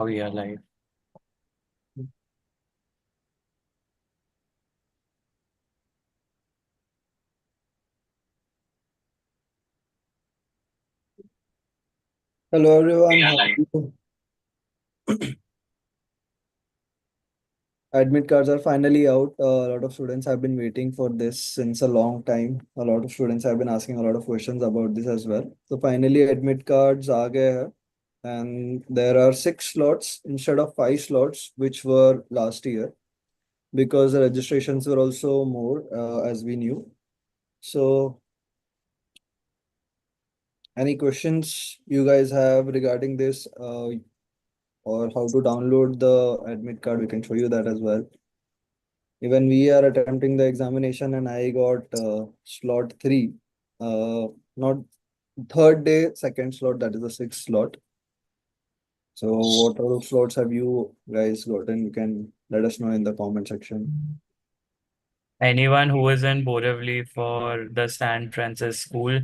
Oh yeah, live. Hello everyone, Yeah, how live. are you? Admit cards are finally out. A lot of students have been waiting for this since a long time. A lot of students have been asking a lot of questions about this as well. So finally, admit cards are gaye hai. And there are 6 slots instead of 5 slots, which were last year because the registrations were also more as we knew. So, any questions you guys have regarding this or how to download the admit card? We can show you that as well. Even we are attempting the examination and I got slot 3, not third day, second slot, that is the sixth slot. So what all slots have you guys gotten? You can let us know in the comment section. Anyone who is in Borivali for the San Francis School,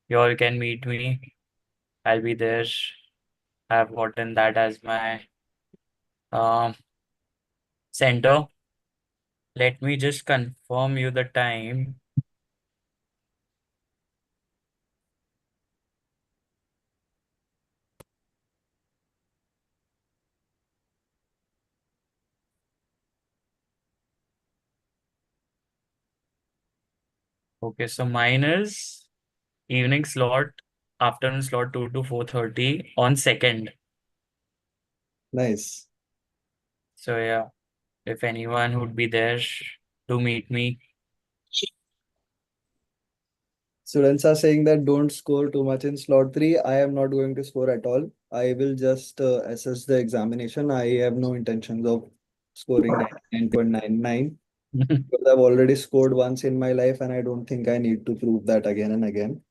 you all can meet me. I'll be there. I've gotten that as my um center. Let me just confirm you the time. Okay, so mine is evening slot, afternoon slot 2 to 4:30 on second. Nice. So yeah, if anyone would be there to meet me. Students are saying that don't score too much in slot 3. I am not going to score at all. I will just assess the examination. I have no intentions of scoring 99.99 because I've already scored once in my life and I don't think I need to prove that again and again.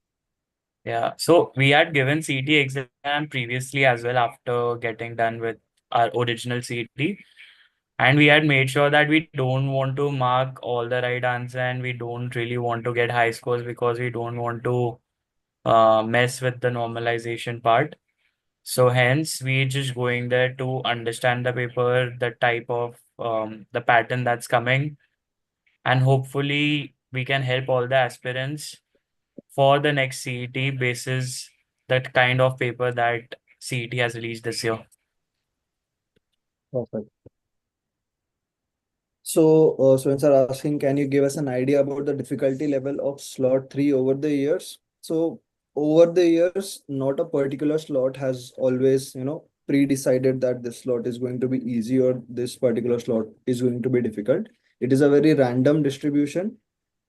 Yeah, so we had given CT exam previously as well after getting done with our original CT. And we had made sure that we don't want to mark all the right answer and we don't really want to get high scores because we don't want to mess with the normalization part. So hence we just going there to understand the paper, the type of the pattern that's coming, and hopefully we can help all the aspirants for the next CET basis that kind of paper that CET has released this year. Perfect. So, students are asking, can you give us an idea about the difficulty level of slot 3 over the years? So, over the years, not a particular slot has always, pre-decided that this slot is going to be easy or this particular slot is going to be difficult. It is a very random distribution.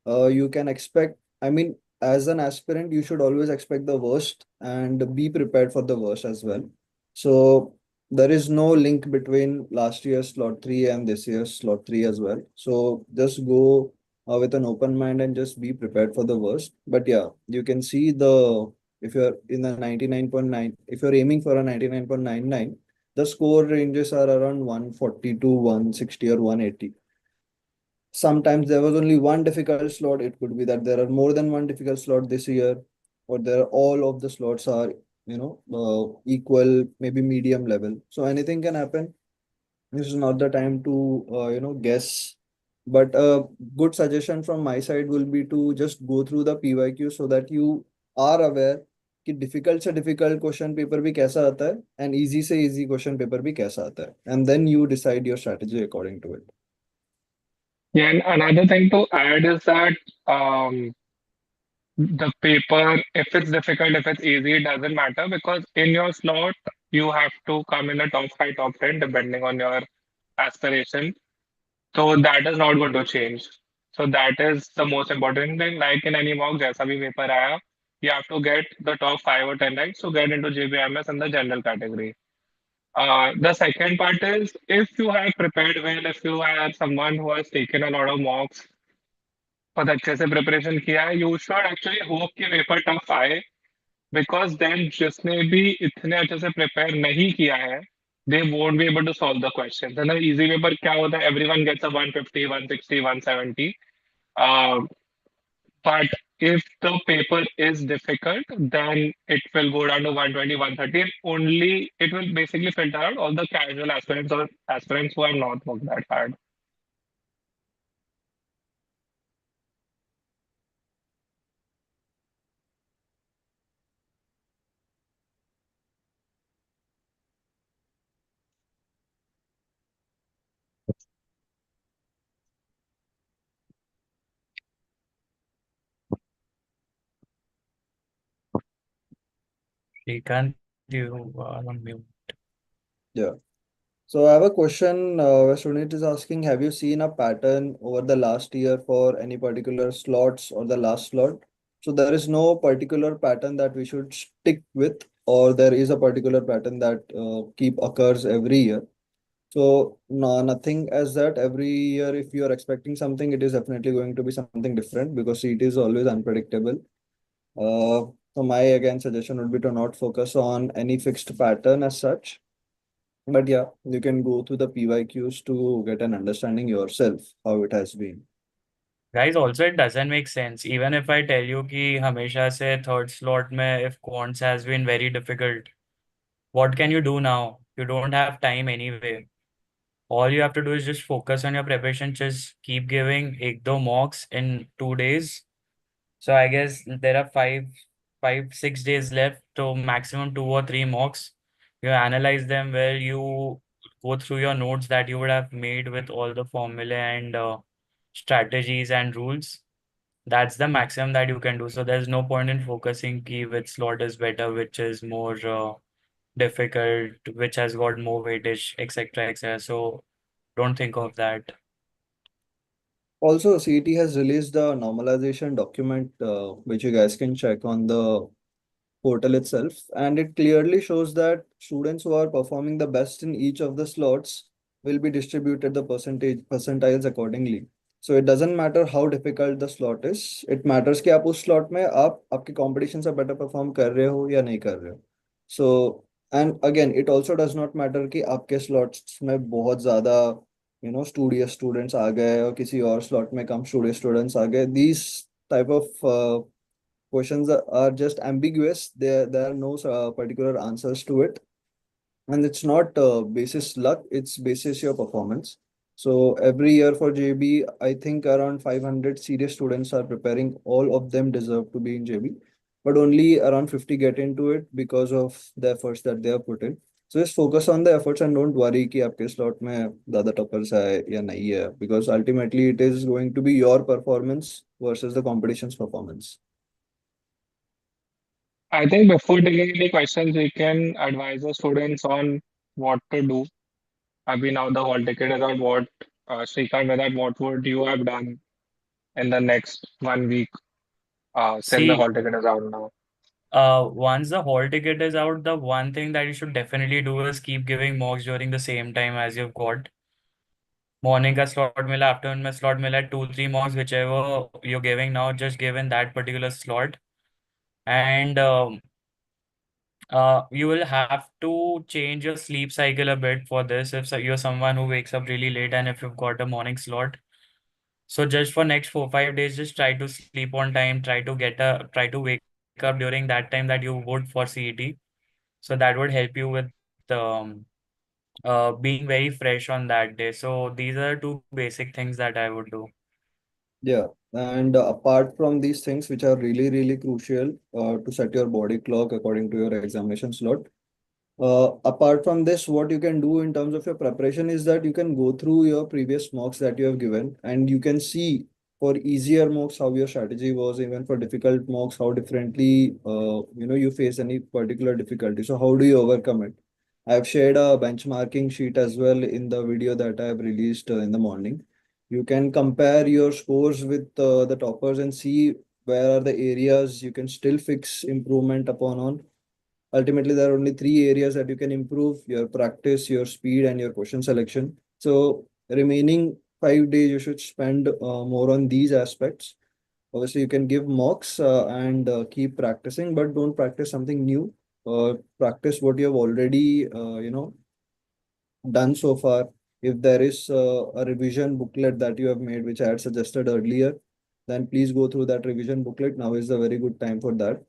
You can expect, I mean, as an aspirant, you should always expect the worst and be prepared for the worst as well. So there is no link between last year's slot 3 and this year's slot 3 as well. So just go with an open mind and just be prepared for the worst. But yeah, you can see if you're in the 99.9, if you're aiming for a 99.99, the score ranges are around 140 to 160 or 180. Sometimes there was only one difficult slot. It could be that there are more than one difficult slot this year, or there are all of the slots are equal, maybe medium level. So anything can happen. This is not the time to guess. But a good suggestion from my side will be to just go through the PYQ so that you are aware कि difficult से difficult question paper भी कैसा आता है and easy से easy question paper भी कैसा आता है, and then you decide your strategy according to it. Yeah, and another thing to add is that the paper, if it's difficult, if it's easy, it doesn't matter because in your slot, you have to come in the top 5, top 10, depending on your aspiration. So that is not going to change. So that is the most important thing. Like in any mock, jaisa bhi paper aaya, you have to get the top 5 or 10 right to get into JBIMS in the general category. The second part is if you have prepared well, if you are someone who has taken a lot of mocks, बहुत अच्छे से preparation किया है you should actually hope कि paper tough आए because then जिसने भी इतने अच्छे से प्रिपेयर नहीं किया है they won't be able to solve the question है ना इजी पेपर क्या होता है everyone gets a 150 160 170 but if the paper is difficult, then it will go down to 120, 130, and only it will basically filter out all the casual aspirants or aspirants who have not worked that hard. Shrikant, you are on mute. Yeah. So I have a question where student is asking, have you seen a pattern over the last year for any particular slots or the last slot? So there is no particular pattern that we should stick with, or there is a particular pattern that keep occurs every year. So no, nothing as that. Every year, if you are expecting something, it is definitely going to be something different because it is always unpredictable. So my again suggestion would be to not focus on any fixed pattern as such. But yeah, you can go through the PYQs to get an understanding yourself how it has been. Guys, also it doesn't make sense. Even if I tell you कि हमेशा से third slot में if quants has been very difficult, what can you do now? You don't have time anyway. All you have to do is just focus on your preparation. Just keep giving ek do mocks in 2 days. So I guess there are 6 days left. So maximum 2 or 3 mocks. You analyze them where you go through your notes that you would have made with all the formula and strategies and rules. That's the maximum that you can do. So there's no point in focusing key which slot is better, which is more difficult, which has got more weightage, etc., etc. So don't think of that. Also, CET has released the normalization document, which you guys can check on the portal itself, and it clearly shows that students who are performing the best in each of the slots will be distributed the percentiles accordingly. So it doesn't matter how difficult the slot is. It matters कि आप उस slot में आप आपके competition से better perform कर रहे हो या नहीं कर रहे हो. So and again, it also does not matter कि आपके slots में बहुत ज़्यादा studious students आ गए और किसी और slot में कम studious students आ गए. These type of questions are just ambiguous. There are no particular answers to it, and it's not basis luck. It's basis your performance. So every year for JB, I think around 500 serious students are preparing. All of them deserve to be in JB, but only around 50 get into it because of the efforts that they have put in. So just focus on the efforts and don't worry कि आपके slot में ज़्यादा toppers है या नहीं है, because ultimately it is going to be your performance versus the competition's performance. I think before taking the questions, we can advise the students on what to do. Abhi now the hall ticket is out. What, Srikanth, with that, what would you have done in the next 1 week since the See, hall ticket is out now? once the hall ticket is out, the one thing that you should definitely do is keep giving mocks during the same time as you've got. Morning का slot मिला, afternoon में slot मिला, 2 3 mocks, whichever you're giving now, just give in that particular slot. And you will have to change your sleep cycle a bit for this if you're someone who wakes up really late and if you've got a morning slot. So just for next 4 5 days, just try to sleep on time, try to wake up during that time that you would for CET. So that would help you with um being very fresh on that day. So these are two basic things that I would do. Yeah, and apart from these things, which are really, really crucial to set your body clock according to your examination slot, apart from this, what you can do in terms of your preparation is that you can go through your previous mocks that you have given, and you can see for easier mocks how your strategy was, even for difficult mocks, how differently you face any particular difficulty. So how do you overcome it? I've shared a benchmarking sheet as well in the video that I have released in the morning. You can compare your scores with the toppers and see where are the areas you can still fix improvement upon on. Ultimately, there are only three areas that you can improve: your practice, your speed, and your question selection. So remaining 5 days, you should spend more on these aspects. Obviously, you can give mocks and keep practicing, but don't practice something new. Practice what you have already, done so far. If there is a revision booklet that you have made, which I had suggested earlier, then please go through that revision booklet. Now is a very good time for that.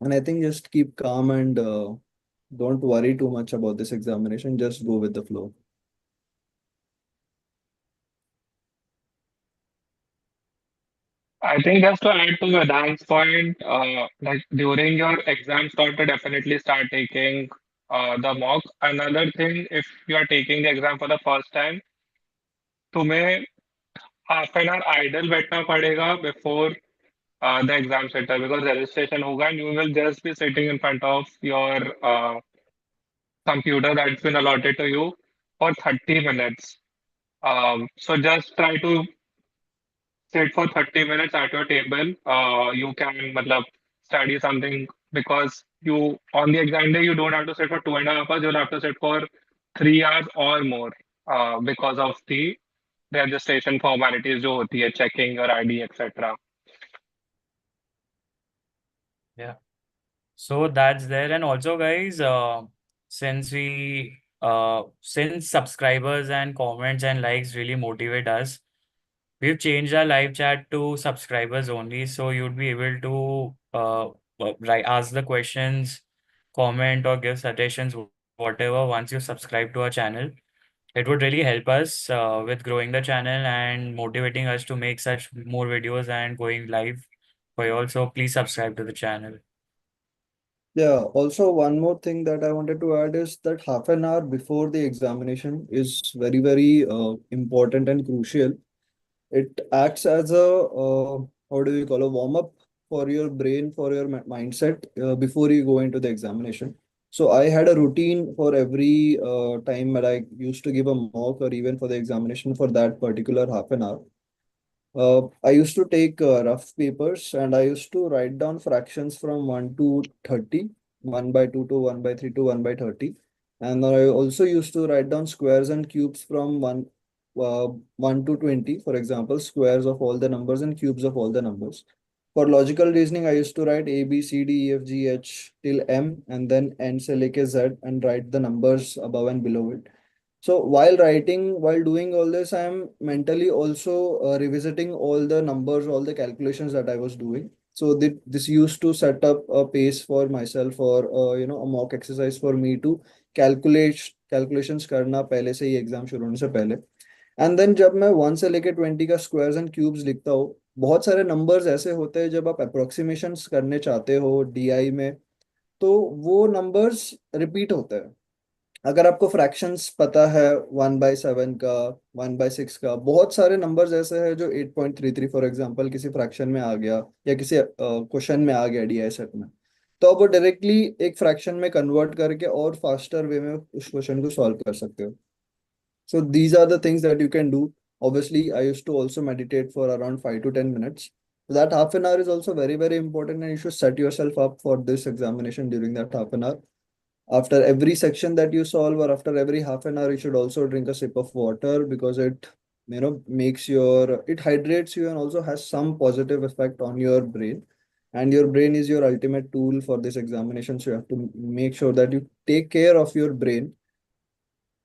And I think just keep calm and don't worry too much about this examination. Just go with the flow. I think just to add to Vedant's point, like during your exam slot to definitely start taking the mock. Another thing, if you are taking the exam for the first time, तुम्हें half an hour idle बैठना पड़ेगा before the exam center because registration होगा and you will just be sitting in front of your computer that's been allotted to you for 30 minutes. So just try to sit for 30 minutes at your table. You can matlab, study something because you on the exam day you don't have to sit for 2.5 hours. You'll have to sit for 3 hours or more because of the registration formalities जो होती है, checking your ID, etc. Yeah. So that's there. And also, guys, since subscribers and comments and likes really motivate us, we've changed our live chat to subscribers only. So you'd be able to ask the questions, comment, or give suggestions, whatever, once you subscribe to our channel. It would really help us with growing the channel and motivating us to make such more videos and going live for you all. So please subscribe to the channel. Yeah, also one more thing that I wanted to add is that half an hour before the examination is very, very important and crucial. It acts as a, how do we call, a warm up for your brain, for your mindset before you go into the examination. So I had a routine for every time that I used to give a mock or even for the examination for that particular half an hour. I used to take rough papers and I used to write down fractions from 1 to 30, 1 by 2 to 1 by 3 to 1 by 30. And I also used to write down squares and cubes from 1 to 20, for example, squares of all the numbers and cubes of all the numbers. For logical reasoning, I used to write A, B, C, D, E, F, G, H till M and then N से लेके Z and write the numbers above and below it. So while writing, while doing all this, I am mentally also revisiting all the numbers, all the calculations that I was doing. So this used to set up a pace for myself or a mock exercise for me to calculations करना पहले से ही exam शुरू होने से पहले. And then जब मैं 1 से लेके 20 का squares and cubes लिखता हूँ, बहुत सारे numbers ऐसे होते हैं जब आप approximations करने चाहते हो DI में, तो वो numbers repeat होते हैं. अगर आपको फ्रैक्शंस पता है 1/7 का, 1/6 का, बहुत सारे नंबर्स ऐसे हैं जो 8.33 फॉर एग्जांपल किसी फ्रैक्शन में आ गया या किसी क्वेश्चन में आ गया डीआई सेट में, तो आप वो डायरेक्टली एक फ्रैक्शन में कन्वर्ट करके और फास्टर वे में उस क्वेश्चन को सॉल्व कर सकते हो. So these are the things that you can do. Obviously, I used to also meditate for around 5 to 10 minutes. So that half an hour is also very, very important, and you should set yourself up for this examination during that half an hour. After every section that you solve or after every half an hour, you should also drink a sip of water because it, it hydrates you and also has some positive effect on your brain. And your brain is your ultimate tool for this examination. So you have to make sure that you take care of your brain.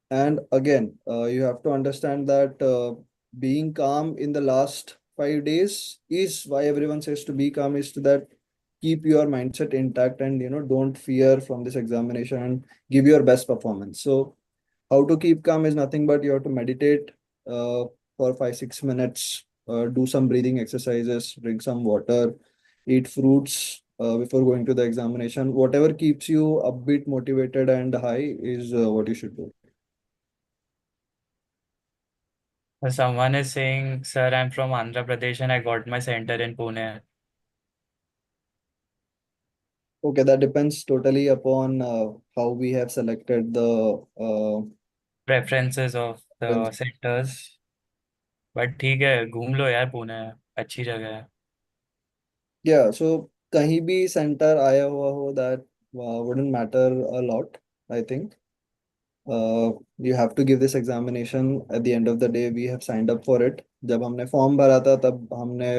And again, you have to understand that being calm in the last 5 days is why everyone says to be calm is to that keep your mindset intact and don't fear from this examination and give your best performance. So how to keep calm is nothing but you have to meditate for 5-6 minutes, do some breathing exercises, drink some water, eat fruits before going to the examination. Whatever keeps you a bit motivated and high is what you should do. Someone is saying, Sir, I'm from Andhra Pradesh and I got my center in Pune. Okay, that depends totally upon how we have selected the Preferences of the sectors. But ठीक है, घूम लो यार, पुणे अच्छी जगह है. yeah. So कहीं भी center आया हुआ हो, that wouldn't matter a lot, I think. You have to give this examination at the end of the day. We have signed up for it. जब हमने फॉर्म भरा था तब हमने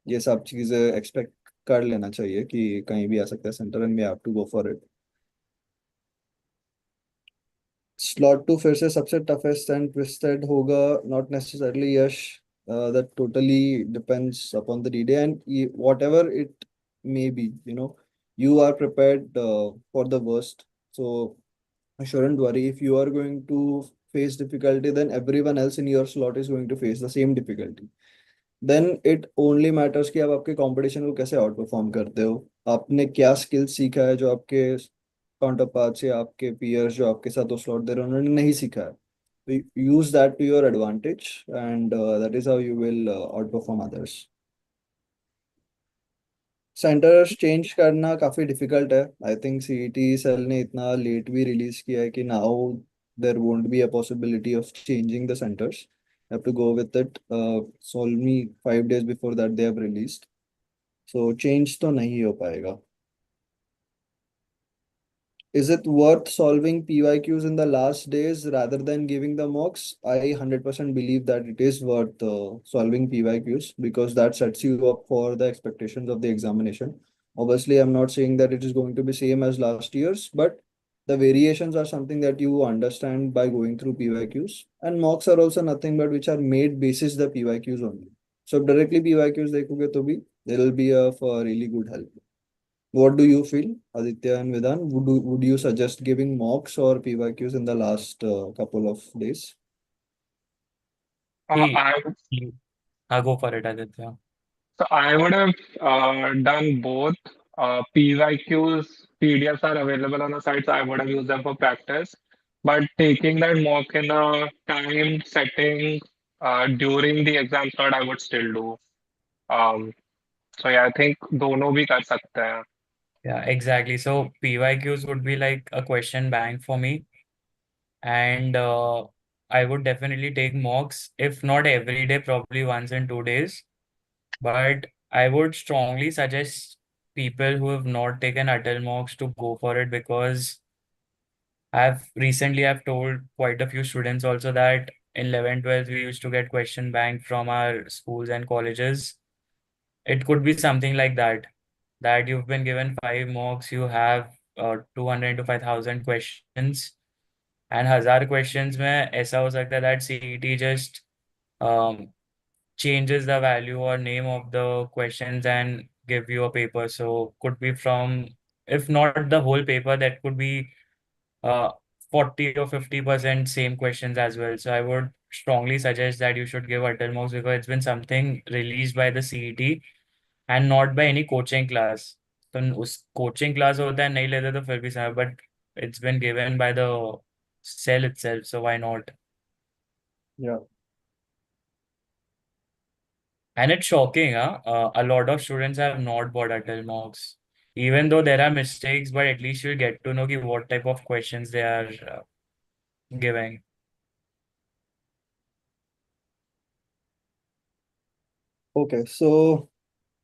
ये सब चीजें एक्सपेक्ट कर लेना चाहिए कि कहीं भी आ सकता है centre and we have to go for it. Slot 2 फिर से सबसे टफेस्ट एंड ट्विस्टेड होगा, not necessarily Yash. that totally depends upon the DD, and whatever it may be, you are prepared for the worst. So I shouldn't worry. If you are going to face difficulty, then everyone else in your slot is going to face the same difficulty. Then it only matters कि आप आपके competition को कैसे out perform करते हो, आपने क्या skill सीखा है जो आपके काउंटर पार्ट्स या आपके पीयर्स जो आपके साथ वो स्लॉट दे रहे हैं उन्होंने नहीं सीखा है. तो use that to your advantage and that is how you will outperform others. Centres change करना काफी डिफिकल्ट है. आई थिंक सीईटी सेल ने इतना लेट भी रिलीज किया है कि now there won't be a possibility of changing the centres. Have to go with it. So only 5 days before that they have released. So change तो नहीं हो पाएगा. Is it worth solving PYQs in the last days rather than giving the mocks? I 100% believe that it is worth solving PYQs because that sets you up for the expectations of the examination. Obviously, I'm not saying that it is going to be same as last year's, but the variations are something that you understand by going through PYQs. And mocks are also nothing but which are made basis the PYQs only. So if directly PYQs देखोगे तो भी there will be of really good help. What do you feel, Aditya and Vidhan? Would you suggest giving mocks or PYQs in the last couple of days? He, I I'll go for it, Aditya. So I would have done both. PYQs, PDFs are available on the site, so I would have used them for practice. But taking that mock in a time setting during the exam slot, I would still do. Um, so yeah, I think दोनों भी कर सकते हैं. Yeah, exactly. So PYQs would be like a question bank for me. And I would definitely take mocks, if not every day, probably once in 2 days. But I would strongly suggest people who have not taken Atal mocks to go for it because I've told quite a few students also that in 11th, 12th, we used to get question bank from our schools and colleges. It could be something like that, that you've been given 5 mocks, you have 200 to 5,000 questions, and 1,000 questions में ऐसा हो सकता है that CET just um, changes the value or name of the questions and give you a paper. So could be from, if not the whole paper, that could be uh 40 or 50% same questions as well. So I would strongly suggest that you should give Atal mocks because it's been something released by the CET and not by any coaching class. तो उस coaching class होता है नहीं लेते तो फिर भी सही, but it's been given by the cell itself, so why not? Yeah. And it's shocking, huh? A lot of students have not bought Atal mocks, even though there are mistakes, but at least you'll get to know ki what type of questions they are giving. Okay, so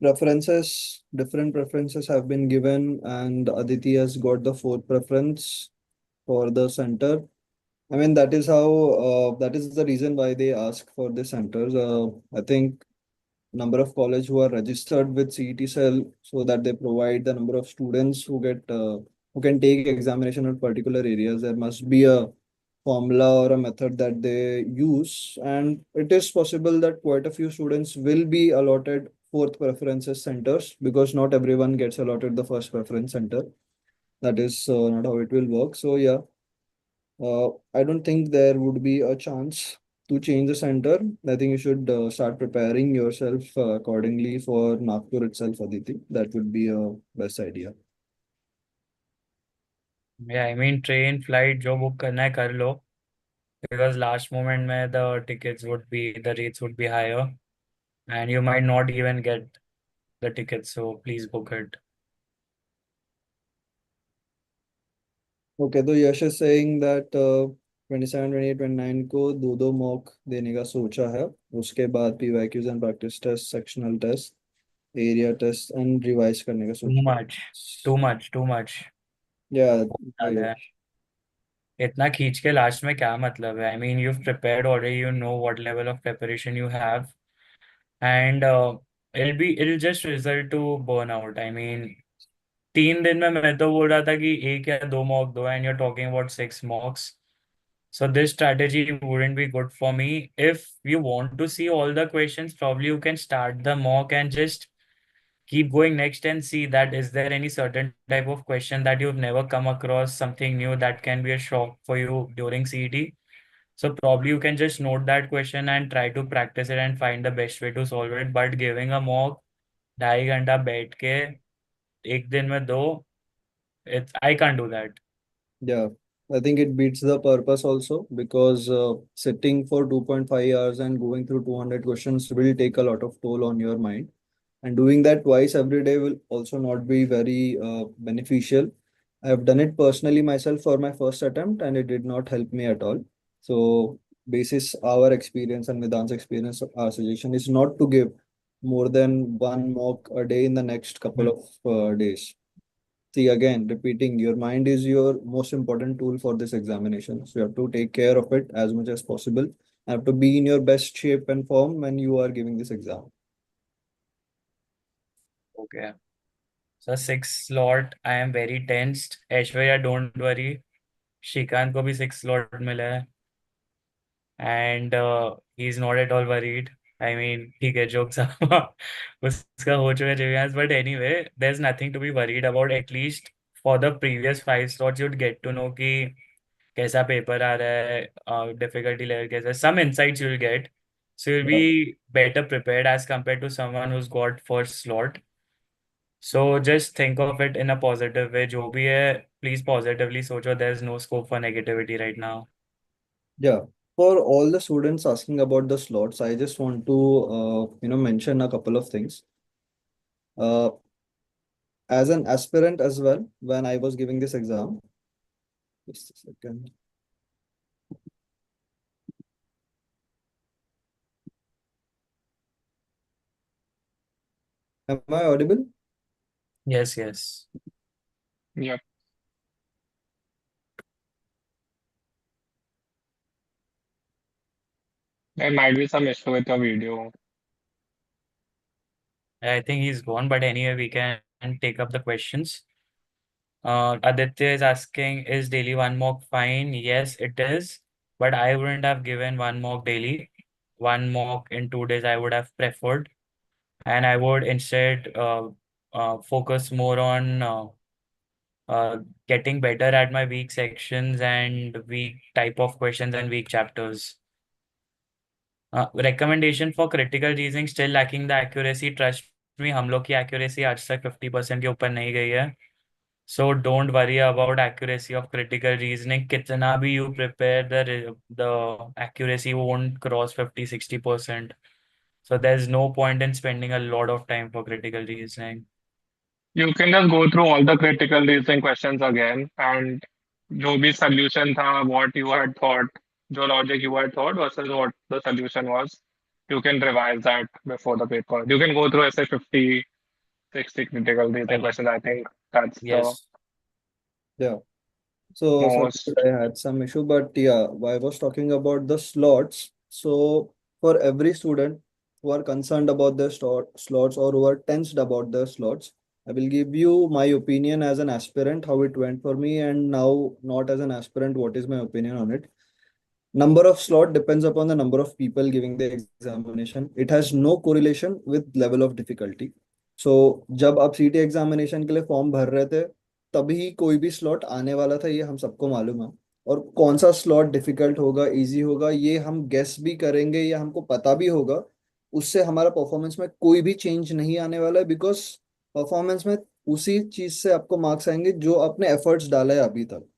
different preferences have been given, and Aditi has got the fourth preference for the center. I mean, that is the reason why they ask for the centers. I think number of college who are registered with CET cell so that they provide the number of students who can take examination in particular areas. There must be a formula or a method that they use, and it is possible that quite a few students will be allotted fourth preferences centers because not everyone gets allotted the first preference center. That is not how it will work. So yeah, I don't think there would be a chance to change the center. I think you should start preparing yourself accordingly for Nagpur itself, Aditi. That would be a best idea. Yeah, I mean train, flight, जो book करना है कर लो, because last moment में the rates would be higher, and you might not even get the tickets. So please book it. Okay, तो यश is saying that 27, 28, 29 को दो mock देने का सोचा है. उसके बाद PYQs and practice test, sectional test, area test and revise करने का Too सोचा है. much, too much, too much. Yeah, ज्यादा है. इतना खींच के लास्ट में क्या मतलब है? I mean, you've prepared already, you know what level of preparation you have, and it'll just result to burnout. I mean, 3 दिन में मैं तो बोल रहा था कि एक या 2 मॉक दो, and you're talking about 6 mocks. So this strategy wouldn't be good for me. If you want to see all the questions, probably you can start the mock and just keep going next and see that is there any certain type of question that you've never come across, something new that can be a shock for you during CET. So probably you can just note that question and try to practice it and find the best way to solve it. But giving a mock 2.5 घंटा बैठ के एक दिन में दो, it's I can't do that. Yeah, I think it beats the purpose also because sitting for 2.5 hours and going through 200 questions will take a lot of toll on your mind. And doing that twice every day will also not be very beneficial. I have done it personally myself for my first attempt and it did not help me at all. So, basis our experience and Vidhan's experience, our suggestion is not to give more than one mock a day in the next couple of days. See, again, repeating, your mind is your most important tool for this examination. So you have to take care of it as much as possible. You have to be in your best shape and form when you are giving this exam. Okay. So 6 slot, I am very tensed. Aishwarya, don't worry. Shrikant को भी 6 slot मिला है. And he's not at all worried. I mean, ठीक है, jokes उसका हो चुका है JBIMS, but anyway, there's nothing to be worried about. At least for the previous 5 slots, you'd get to know कि कैसा पेपर आ रहा है, difficulty level कैसा है. Some insights you'll get, so you'll Yeah. be better prepared as compared to someone who's got first slot. So just think of it in a positive way. जो भी है, please positively सोचो. There's no scope for negativity right now. Yeah. For all the students asking about the slots, I just want to mention a couple of things. As an aspirant as well, when I was giving this exam, just a second. Am I audible? Yes, yes. Yep. There might be some issue with your video. I think he's gone, but anyway, we can take up the questions. Aditya is asking, is daily one mock fine? Yes, it is, but I wouldn't have given one mock daily. One mock in 2 days, I would have preferred, and I would instead focus more on uh, getting better at my weak sections and weak type of questions and weak chapters. Recommendation for critical reasoning still lacking the accuracy. Trust me, हम लोग की accuracy आज तक 50% के ऊपर नहीं गई है. So don't worry about accuracy of critical reasoning. कितना भी you prepare, the accuracy won't cross 50-60%. So there's no point in spending a lot of time for critical reasoning. You can just go through all the critical reasoning questions again and जो भी solution था, what you had thought, जो logic you had thought versus what the solution was, you can revise that before the paper. You can go through say 50, 60 critical reasoning questions. I think that's the Yes. Yeah. So sorry, most. I had some issue, but yeah, I was talking about the slots. So for every student who are concerned about their slots or who are tensed about their slots, I will give you my opinion as an aspirant, how it went for me, and now not as an aspirant, what is my opinion on it. Number of slot depends upon the number of people giving the examination. It has no correlation with level of difficulty. So जब आप सीटी examination के लिए form भर रहे थे तभी कोई भी स्लॉट आने वाला था, ये हम सबको मालूम है. और कौन सा स्लॉट डिफिकल्ट होगा, इजी होगा, ये हम गेस भी करेंगे या हमको पता भी होगा, उससे हमारा परफॉर्मेंस में कोई भी चेंज नहीं आने वाला है. बिकॉज परफॉर्मेंस में उसी चीज से आपको मार्क्स आएंगे जो आपने एफर्ट्स डाला है अभी तक.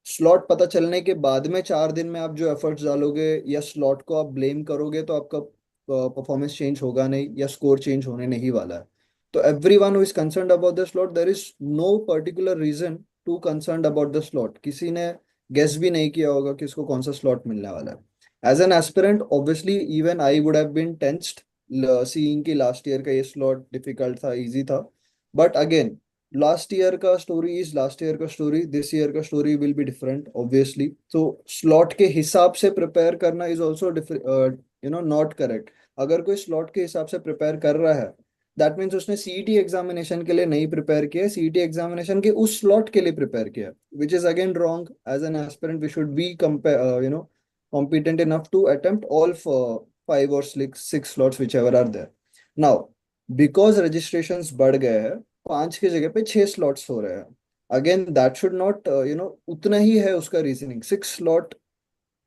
स्लॉट पता चलने के बाद में 4 दिन में आप जो एफर्ट्स डालोगे या स्लॉट को आप ब्लेम करोगे तो आपका परफॉर्मेंस चेंज होगा नहीं या स्कोर चेंज होने नहीं वाला है. तो everyone who is concern about the slot, there is no particular reason to concern about the slot. किसी ने गेस भी नहीं किया होगा कि इसको कौन सा स्लॉट मिलने वाला है. As an aspirant obviously even I would have been tensed seeing कि लास्ट ईयर का ये स्लॉट डिफिकल्ट था, इजी था. बट अगेन, लास्ट ईयर का स्टोरी इज लास्ट ईयर का स्टोरी, दिस ईयर का story will be different obviously. तो slot के हिसाब से प्रिपेयर करना इज ऑल्सो नॉट करेक्ट. अगर कोई स्लॉट के हिसाब से प्रिपेयर कर रहा है दैट मीन्स उसने सीईटी एग्जामिनेशन के लिए नहीं प्रिपेयर किया, सीईटी एग्जामिनेशन के उस स्लॉट के लिए प्रिपेयर किया, which is again wrong. As an aspirant we should be competent enough to attempt all for 5 or 6 slots whichever are there. Now because registrations बढ़ गए हैं, 5 की जगह पे 6 slots हो रहे हैं. अगेन दैट शुड नॉट उतना ही है उसका रीजनिंग. 6 slot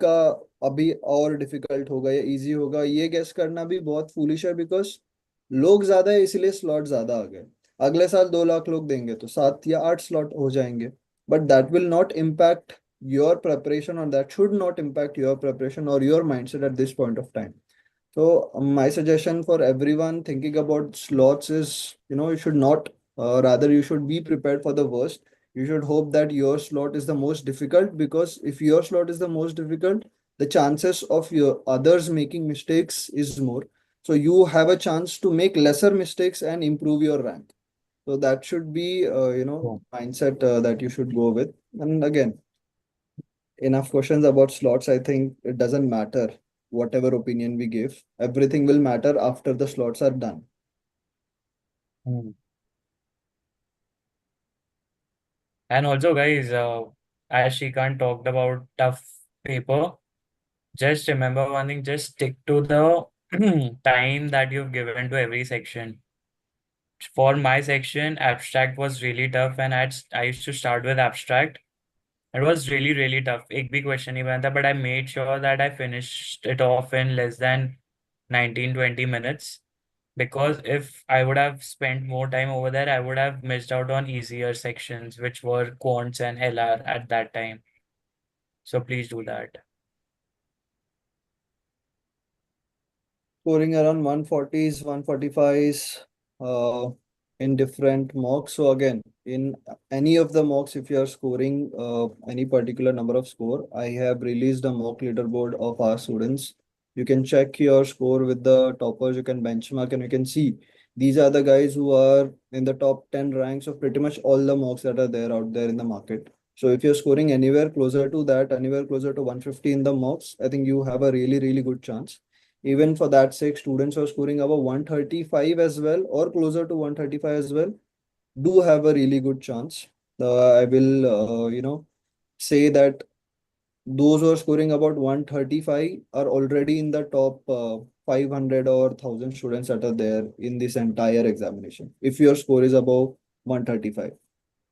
का अभी और डिफिकल्ट होगा या इजी होगा ये गेस करना भी बहुत फूलिश है, बिकॉज लोग ज्यादा है इसलिए स्लॉट ज्यादा आ गए. अगले साल 2 लाख लोग देंगे तो 7 या 8 स्लॉट हो जाएंगे. But that will not impact your preparation, और that should not impact your preparation और your mindset at this point of time. So my suggestion for everyone thinking about slots is, you should not, rather you should be prepared for the worst. You should hope that your slot is the most difficult, because if your slot is the most difficult, the chances of your others making mistakes is more. So you have a chance to make lesser mistakes and improve your rank. So that should be, Oh. mindset that you should go with. And again, enough questions about slots. I think it doesn't matter whatever opinion we give. Everything will matter after the slots are done. Hmm. And also, guys, as Shrikant talked about tough paper, just remember one thing, just stick to the time that you've given to every section. For my section, abstract was really tough, and I used to start with abstract. It was really, really tough. एक भी question नहीं बना था, but I made sure that I finished it off in less than 19-20 minutes. Because if I would have spent more time over there, I would have missed out on easier sections, which were quants and LR at that time. So please do that. Scoring around 140s, 145s in different mocks. So again, in any of the mocks, if you are scoring any particular number of score, I have released a mock leaderboard of our students. You can check your score with the toppers, you can benchmark, and you can see these are the guys who are in the top 10 ranks of pretty much all the mocks that are there out there in the market. So if you're scoring anywhere closer to that, anywhere closer to 150 in the mocks, I think you have a really, really good chance. Even for that sake, students who are scoring above 135 as well or closer to 135 as well do have a really good chance. I will, say that those who are scoring about 135 are already in the top 500 or 1000 students that are there in this entire examination. If your score is above 135.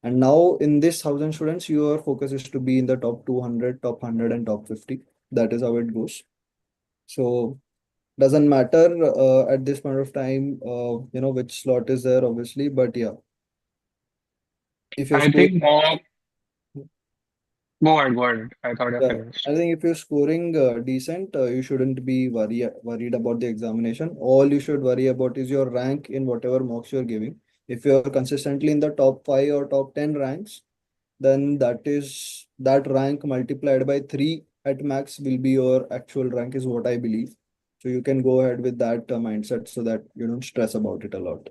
And now in this 1000 students, your focus is to be in the top 200, top 100, and top 50. That is how it goes. So doesn't matter at this point of time, which slot is there, obviously. But yeah, if you're I scoring, think more. Go ahead, go ahead. I thought you yeah, finished. I think if you're scoring decent, you shouldn't be worried about the examination. All you should worry about is your rank in whatever mocks you're giving. If you're consistently in the top 5 or top 10 ranks, then that rank multiplied by 3 at max will be your actual rank, is what I believe. So you can go ahead with that mindset so that you don't stress about it a lot.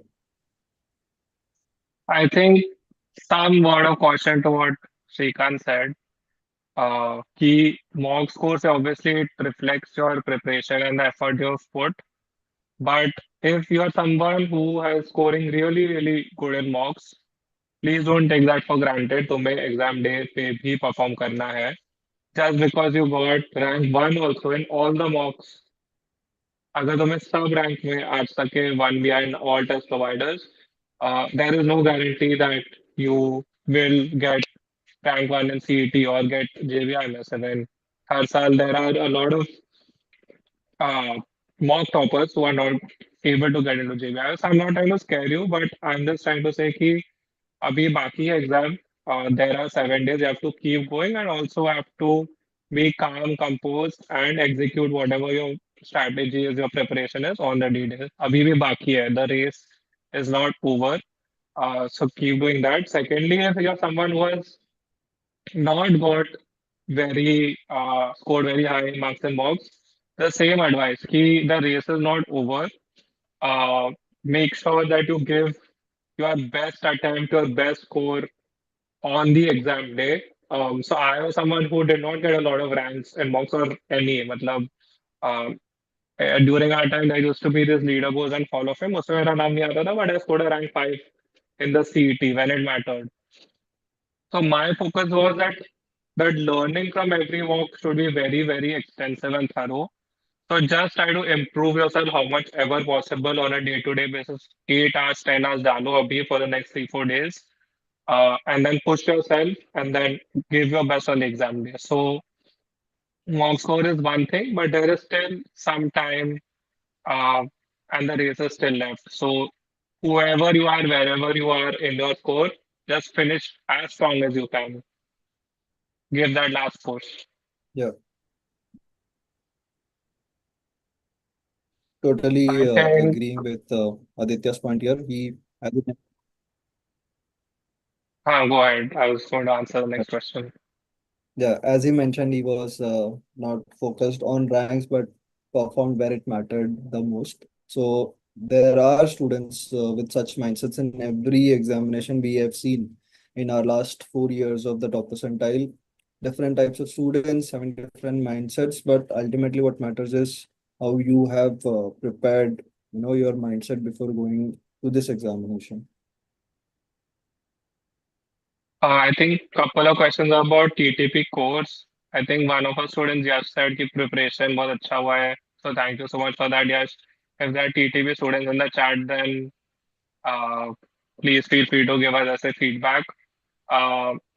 I think some word of caution to what Srikanth said. Key mock scores, obviously it reflects your preparation and the effort you've put. But if you're someone who has scoring really, really good in mocks, please don't take that for granted. तुम्हें exam day पे भी perform करना है. Just because you got rank one also in all the mocks, अगर तुम्हें सब rank में आज तक के one B and all test providers, there is no guarantee that you will get rank one in CET or get JBIMS. And then हर साल there are a lot of uh, mock toppers who are not able to get into JBIMS. I'm not trying to scare you, but I'm just trying to say कि अभी बाकी है exam. There are 7 days. You have to keep going and also have to be calm, composed, and execute whatever your strategy is, your preparation is on the D-Day. अभी भी बाकी है. The race is not over. So keep doing that. Secondly, if you're someone who has not got very scored very high marks in mocks, the same advice. Ki the race is not over. Make sure that you give your best attempt, your best score on the exam day. So I was someone who did not get a lot of ranks in mocks or any. मतलब, during our time, there used to be this leaderboards and Hall of Fame. उसमें मेरा नाम नहीं आता था, but I scored a rank 5 in the CET when it mattered. So my focus was that learning from every walk should be very, very extensive and thorough. So just try to improve yourself how much ever possible on a day-to-day basis. 8 hours, 10 hours डालो अभी for the next 3-4 days. And then push yourself and then give your best on the exam day. So mock score is one thing, but there is still some time uh, and the race is still left. So whoever you are, wherever you are in your score, just finish as strong as you can. Give that last push. Yeah, I totally think, agreeing with Aditya's point here. As he go ahead. I was going to answer the next question. Yeah, as he mentioned, he was not focused on ranks but performed where it mattered the most. So there are students with such mindsets in every examination we have seen in our last 4 years of the top percentile. Different types of students having different mindsets, but ultimately what matters is how you have prepared, your mindset before going to this examination. I think couple of questions about TTP course. I think one of our students just said कि preparation बहुत अच्छा हुआ है. So thank you so much for that. Yes, if there are TTP students in the chat, then uh, please feel free to give us a feedback.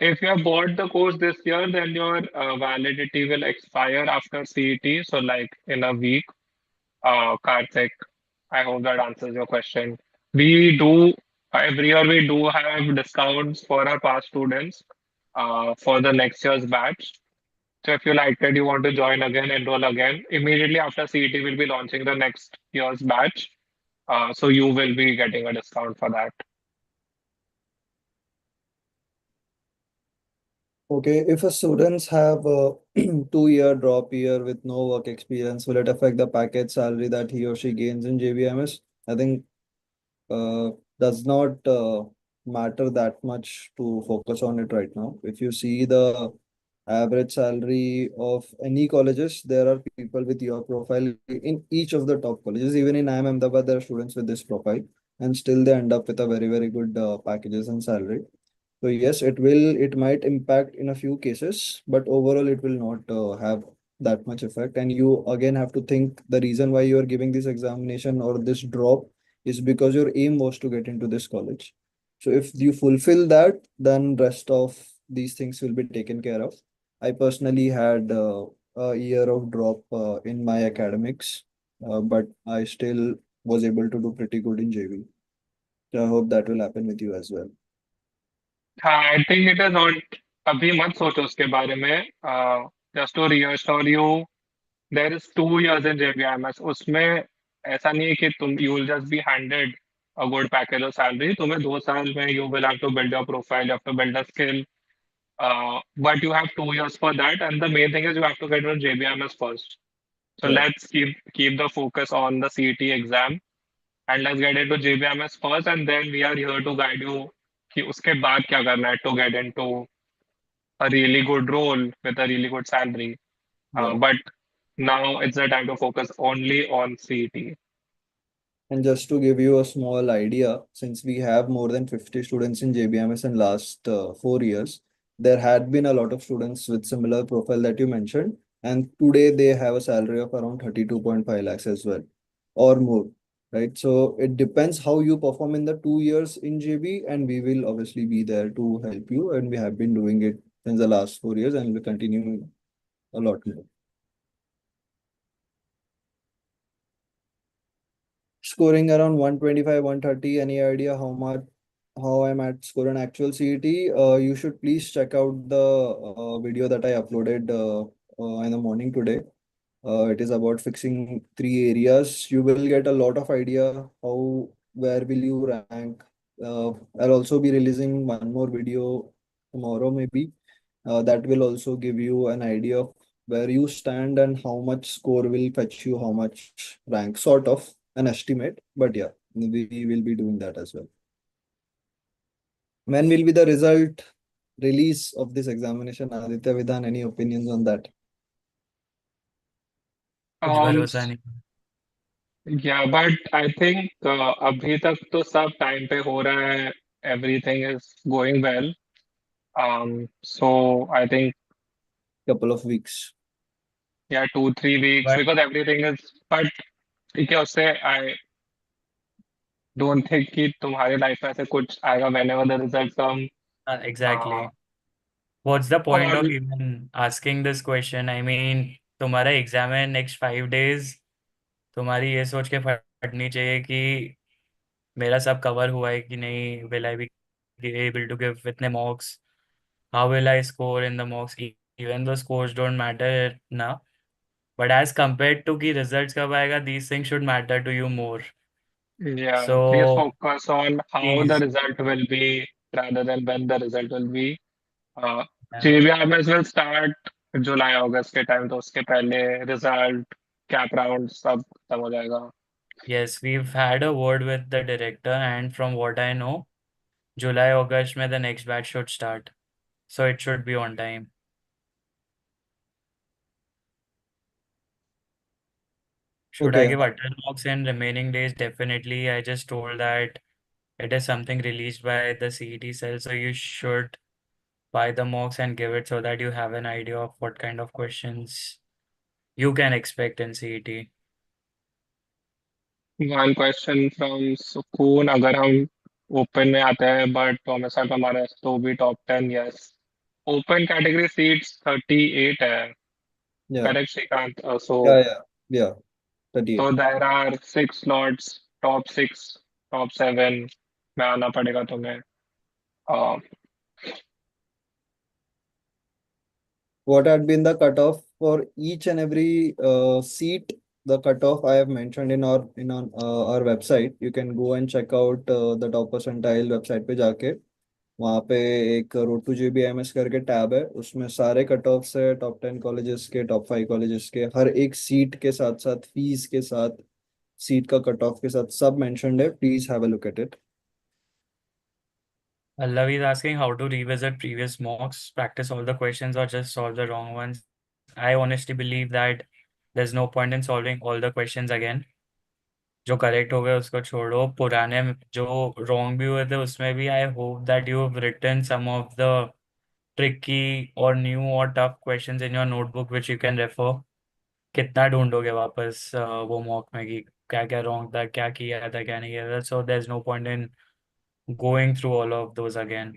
If you have bought the course this year, then your validity will expire after CET. So like in a week. Karthik, I hope that answers your question. We do every year we do have discounts for our past students for the next year's batch. So if you like it, you want to join again, enroll again. Immediately after CET, we'll be launching the next year's batch. So you will be getting a discount for that. Okay, if a students have a 2 year drop year with no work experience, will it affect the package salary that he or she gains in JBMS? I think does not matter that much to focus on it right now. If you see the average salary of any colleges, there are people with your profile in each of the top colleges. Even in IIM Ahmedabad, there are students with this profile, and still they end up with a very, very good packages and salary. So yes, it might impact in a few cases, but overall it will not have that much effect. And you again have to think the reason why you are giving this examination or this drop is because your aim was to get into this college. So if you fulfill that, then rest of these things will be taken care of. I personally had a year of drop in my academics, but I still was able to do pretty good in JV. So I hope that will happen with you as well. हाँ, I think it is not. अभी मत सोचो उसके बारे में. Just to reassure you, there is 2 years in JBIMS. उसमें ऐसा नहीं है कि you will just be handed a good package of salary. तुम्हें 2 साल में you will have to build your profile, you have to build a skill. But you have 2 years for that, and the main thing is you have to get your JBIMS first. So Right. let's keep the focus on the CET exam, and let's get into JBIMS first, and then we are here to guide you कि उसके बाद क्या करना है to get into a really good role with a really good salary. Right. But now it's the time to focus only on CET. And just to give you a small idea, since we have more than 50 students in JBMS in last 4 years, there had been a lot of students with similar profile that you mentioned. And today they have a salary of around 32.5 lakhs as well, or more, right? So it depends how you perform in the 2 years in JB, and we will obviously be there to help you. And we have been doing it since the last 4 years and we continue a lot more. Scoring around 125, 130. Any idea how I'm at score on actual CET? You should please check out the video that I uploaded in the morning today. It is about fixing 3 areas. You will get a lot of idea where will you rank. I'll also be releasing one more video tomorrow maybe. That will also give you an idea of where you stand and how much score will fetch you, how much rank, sort of an estimate. But yeah, we will be doing that as well. When will be the result release of this examination? Aditya, Vidhan, any opinions on that? कुछ Um, भरोसा नहीं. Yeah, but I think अभी तक तो सब time पे हो रहा है. Everything is going well. So I think couple of weeks. yeah, 2-3 weeks But because everything is. But ठीक है उससे I don't think कि तुम्हारे लाइफ में ऐसे कुछ आएगा whenever the results come. Uh, exactly. What's the point और of even asking this question? I mean, तुम्हारा एग्जाम है नेक्स्ट 5 days. तुम्हारी ये सोच के फटनी चाहिए कि मेरा सब कवर हुआ है कि नहीं. Will I be able to give इतने marks? How will I score in the mocks? Even though scores don't matter now, but as compared to कि results कब आएगा, these things should matter to you more. yeah, please So focus on how the please, result will be rather than when the result will be. Uh, yeah. JBIMS will start जुलाई अगस्त के time, तो उसके पहले result cap round सब खत्म हो जाएगा. Yes, we've had a word with the director, and from what I know, July August में the next batch should start, so it should be on time. Should I Okay. give utter marks in remaining days? Definitely. I just told that it is something released by the CET cell, so you should buy the mocks and give it so that you have an idea of what kind of questions you can expect in CET. One question from सुकून. अगर हम open में आते हैं but तो हमेशा हमारा तो भी top 10. Yes, open category seats 38 है. Yeah. Correct Srikant? So Yeah. Yeah. Yeah. तो 38. There are 6 slots, top 6, top 7 में आना पड़ेगा तुम्हें. uh, What had been the cutoff for each and every seat? The cutoff I have mentioned in our website. You can go and check out the top percentile website पे जाके. वहाँ पे एक road to JBIMS करके tab है, उसमें सारे cut offs है, टॉप 10 कॉलेजेस के, टॉप 5 कॉलेजेस के, हर एक सीट के साथ साथ फीस के साथ, सीट का कट ऑफ के साथ सब मेंशन्ड है. Please have a look at it. Allavi is asking how to revisit previous mocks, practice all the questions, or just solve the wrong ones. I honestly believe that there's no point in solving all the questions again. जो correct हो गए उसको छोड़ो. पुराने जो wrong भी हुए थे उसमें भी I hope that you have written some of the tricky और न्यू और tough questions in your notebook which you can refer. कितना ढूंढोगे वापस वो मॉक में कि क्या क्या रॉन्ग था, क्या किया था, क्या नहीं किया था. So there is no point in going through all of those again.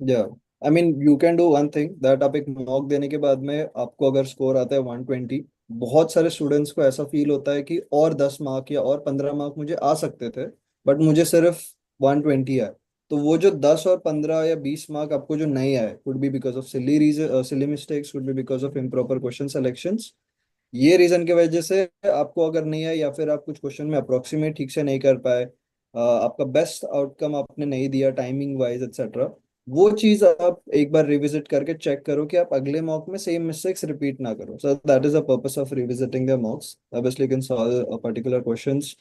या I mean you can do one thing that. आप एक मॉक देने के बाद में आपको अगर स्कोर आता है 120, बहुत सारे स्टूडेंट्स को ऐसा फील होता है कि और 10 मार्क या और 15 मार्क मुझे आ सकते थे, बट मुझे सिर्फ 120 आए. तो वो जो 10 और 15 या 20 मार्क आपको जो नहीं आए, could be because of silly reason, silly mistakes, could be because of improper question selections. ये रीजन की वजह से आपको अगर नहीं है, या फिर आप कुछ क्वेश्चन में अप्रोक्सीमेट ठीक से नहीं कर पाए, आपका बेस्ट आउटकम आपने नहीं दिया टाइमिंग वाइज एक्सेट्रा, वो चीज आप एक बार रिविजिट करके चेक करो कि आप अगले मॉक में सेम मिस्टेक्स रिपीट ना करो. So that is the purpose of revisiting the मॉक्स. Obviously you can solve particular questions,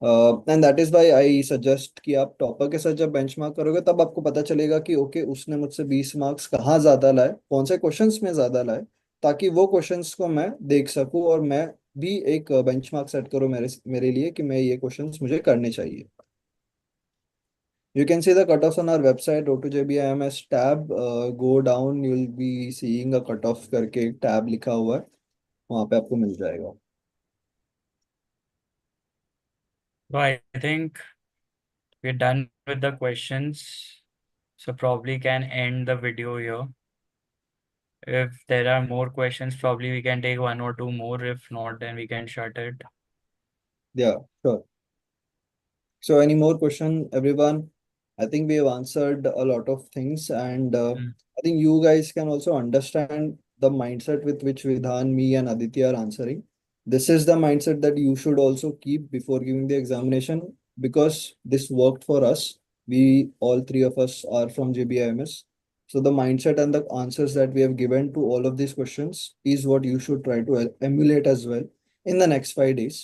and that is why I suggest कि आप टॉपर के साथ जब बेंचमार्क करोगे तब आपको पता चलेगा कि ओके उसने मुझसे 20 मार्क्स कहाँ ज्यादा लाए, कौन से क्वेश्चंस में ज्यादा लाए, ताकि वो क्वेश्चंस को मैं देख सकूं और मैं भी एक बेंचमार्क सेट करूं मेरे मेरे लिए कि मैं ये क्वेश्चंस मुझे करने चाहिए. You can see the cutoffs on our website, go to JBIMS tab, go down, you'll be seeing a cutoff करके एक tab लिखा हुआ है, वहाँ पे आपको मिल जाएगा. So I think we're done with the questions. So probably can end the video here. If there are more questions, probably we can take one or two more. If not, then we can shut it. Yeah, sure. So any more question, everyone? I think we have answered a lot of things, and Mm. I think you guys can also understand the mindset with which Vidhan, me, and Aditya are answering. This is the mindset that you should also keep before giving the examination, because this worked for us. We all three of us are from JBIMS. So the mindset and the answers that we have given to all of these questions is what you should try to emulate as well in the next 5 days.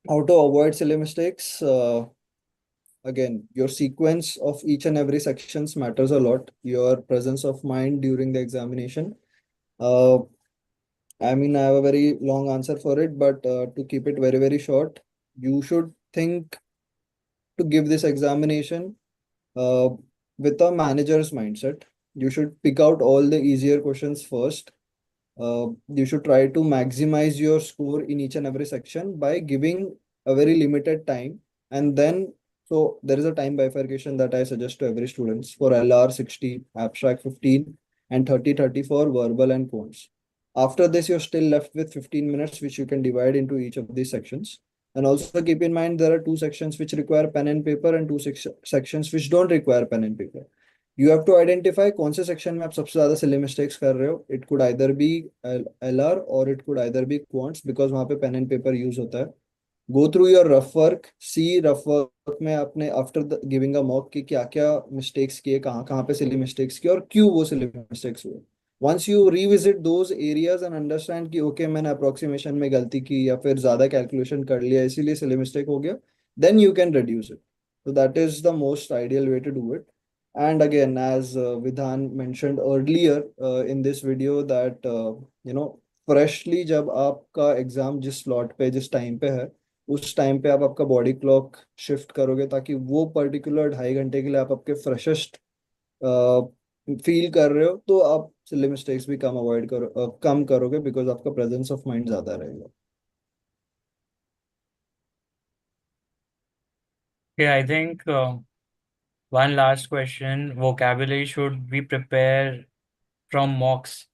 How to avoid silly mistakes? Again, your sequence of each and every sections matters a lot. Your presence of mind during the examination. Uh, I mean, I have a very long answer for it, but to keep it very, very short, you should think to give this examination uh, with a manager's mindset. You should pick out all the easier questions first. You should try to maximize your score in each and every section by giving a very limited time. And then, so there is a time bifurcation that I suggest to every students for LR 60, abstract 15, and 30 for verbal and quants. After this, you're still left with 15 minutes, which you can divide into each of these sections. And also keep in mind there are two sections which require pen and paper and two sections which don't require pen and paper. You have to identify कौन से section में आप सबसे ज़्यादा silly mistakes कर रहे हो. It could either be LR or it could either be quants because वहाँ पे pen and paper use होता है. Go through your rough work, see rough work में आपने after giving a mock कि क्या क्या mistakes किए, कहाँ कहाँ पे silly mistakes किए और क्यों वो silly mistakes हुए. Once you revisit those areas and understand कि okay मैंने approximation में गलती की या फिर ज़्यादा calculation कर लिया इसीलिए silly mistake हो गया, then you can reduce it. So that is the most ideal way to do it. And again, as Vidhan mentioned earlier in this video that freshly जब आपका एग्जाम जिस स्लॉट पे जिस टाइम पे है उस टाइम पे आप आपका बॉडी क्लॉक शिफ्ट करोगे ताकि वो पर्टिकुलर 2.5 घंटे के लिए आप आपके फ्रेशेस्ट फील कर रहे हो तो आप सिली मिस्टेक्स भी कम करोगे बिकॉज आपका प्रेजेंस ऑफ माइंड ज्यादा रहेगा. Okay, I think one last question. Vocabulary should we prepare from mocks?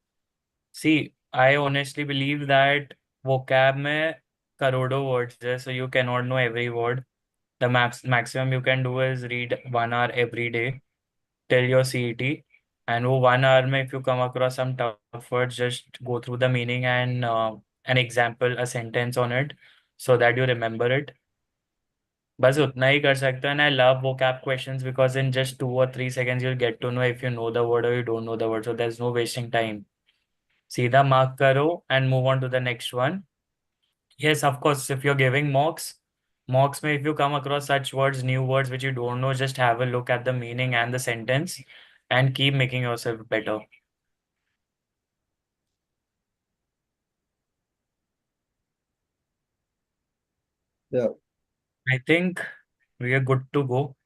See, I honestly believe that vocab में करोड़ों words है, so you cannot know every word. The maximum you can do is read 1 hour every day till your CET. And वो 1 hour में if you come across some tough words, just go through the meaning and an example, a sentence on it, so that you remember it. बस उतना ही कर सकते हैं. And I love vocab questions because in just 2 or 3 seconds you'll get to know if you know the word or you don't know the word. So there's no wasting time. सीधा mark करो and move on to the next one. Yes, of course, if you're giving mocks में if you come across such words, new words which you don't know, just have a look at the meaning and the sentence and keep making yourself better. Yeah. I think we are good to go.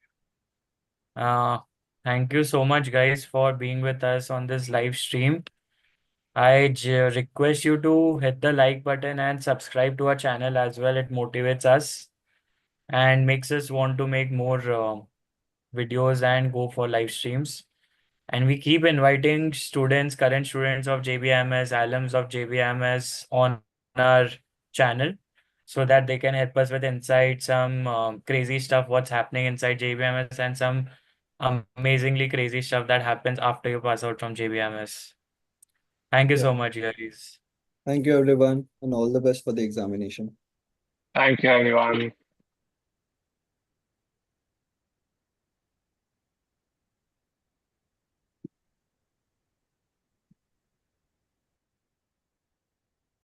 Uh, Thank you so much, guys, for being with us on this live stream. Request you to hit the like button and subscribe to our channel as well. It motivates us and makes us want to make more videos and go for live streams. And we keep inviting students, current students of JBIMS, alums of JBIMS on our channel so that they can help us with insights, some crazy stuff, what's happening inside JBIMS, and some amazingly crazy stuff that happens after you pass out from JBIMS. Thank you Yeah. so much, guys. Thank you everyone and all the best for the examination. Thank you, everyone.